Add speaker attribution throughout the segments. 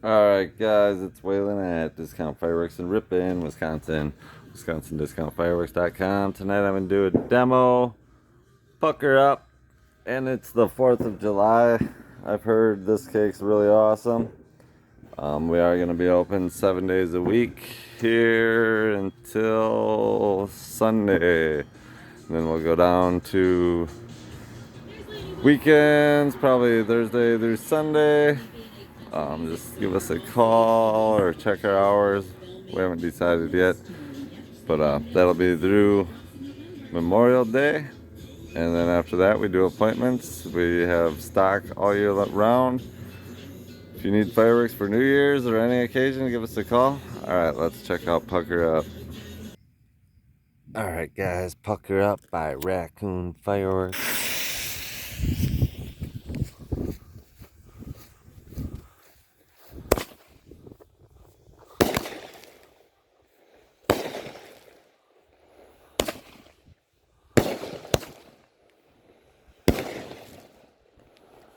Speaker 1: Alright guys, it's Waylon at Discount Fireworks in Ripon, Wisconsin. WisconsinDiscountFireworks.com. Tonight I'm going to do a demo, pucker up, and it's the 4th of July. I've heard this cake's really awesome. We are going to be open 7 days a week here until Sunday. And then we'll go down to weekends, probably Thursday through Sunday. Just give us a call or check our hours. We haven't decided yet, but that'll be through Memorial Day, and then after that we do appointments. We have stock all year round. If you need fireworks for New Year's or any occasion, give us a call. Alright, let's check out Pucker Up. Alright guys, Pucker Up by Raccoon Fireworks.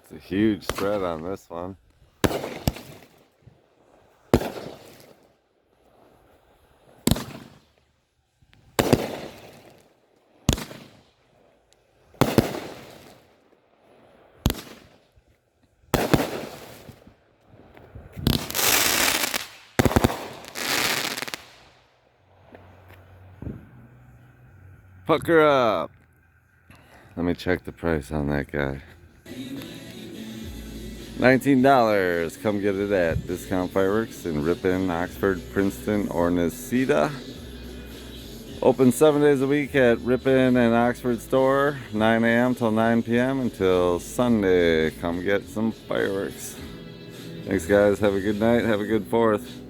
Speaker 1: It's a huge spread on this one. Pucker Up. Let me check the price on that guy. $19. Come get it at Discount Fireworks in Ripon, Oxford, Princeton, or Necedah. Open 7 days a week at Ripon and Oxford store, 9 a.m. till 9 p.m. until Sunday. Come get some fireworks. Thanks guys. Have a good night. Have a good 4th.